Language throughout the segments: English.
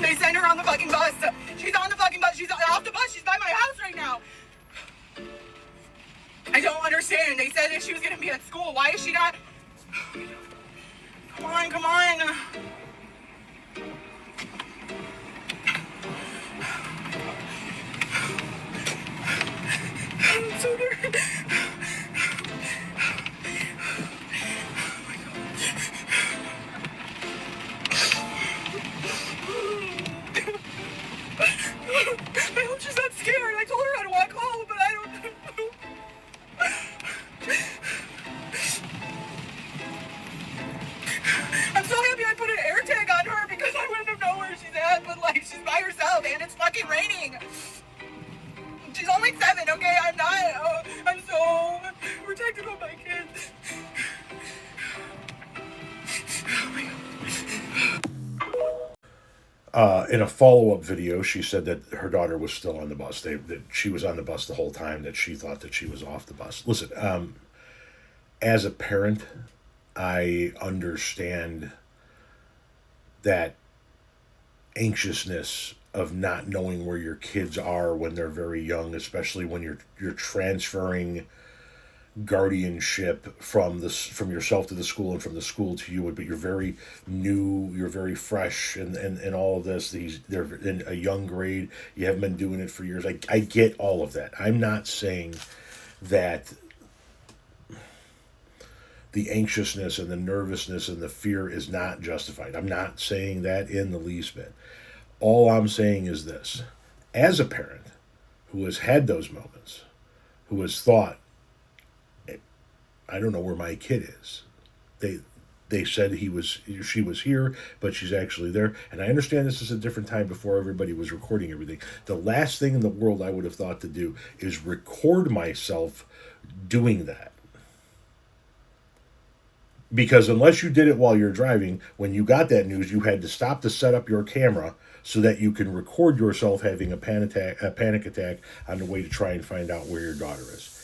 They send her on the fucking bus. She's on the fucking bus. She's off the bus. She's by my house right now. I don't understand. They said that she was going to be at school. Why is she not? Come on, come on. I'm so nervous. I hope she's not scared. I told her how to walk home, but I don't know. I'm so happy I put an AirTag on her because I wouldn't have known where she's at, but like she's by herself and it's fucking raining. She's only 7, okay? I'm not. I'm so protective of my kids. Oh my God. In a follow-up video, she said that her daughter was still on the bus. That she was on the bus the whole time, that she thought that she was off the bus. Listen, as a parent, I understand that anxiousness of not knowing where your kids are when they're very young, especially when you're transferring guardianship from yourself to the school and from the school to you, but you're very new, you're very fresh, and all of this. They're in a young grade. You haven't been doing it for years. I get all of that. I'm not saying that the anxiousness and the nervousness and the fear is not justified. I'm not saying that in the least bit. All I'm saying is this: as a parent who has had those moments, who has thought, I don't know where my kid is. They said she was here, but she's actually there. And I understand this is a different time before everybody was recording everything. The last thing in the world I would have thought to do is record myself doing that. Because unless you did it while you're driving, when you got that news, you had to stop to set up your camera so that you can record yourself having a panic attack on the way to try and find out where your daughter is.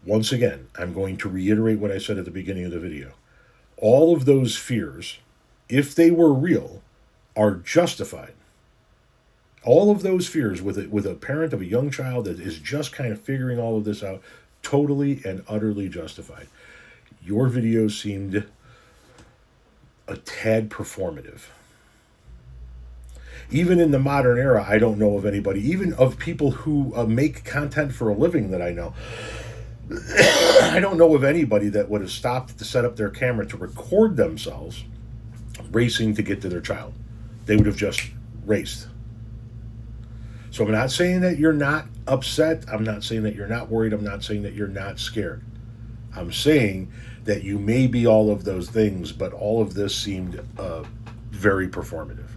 Once again, I'm going to reiterate what I said at the beginning of the video. All of those fears, if they were real, are justified. All of those fears with a parent of a young child that is just kind of figuring all of this out, totally and utterly justified. Your video seemed a tad performative. Even in the modern era, I don't know of anybody, even of people who make content for a living that I know, I don't know of anybody that would have stopped to set up their camera to record themselves racing to get to their child. They would have just raced. So I'm not saying that you're not upset. I'm not saying that you're not worried. I'm not saying that you're not scared. I'm saying that you may be all of those things, but all of this seemed very performative.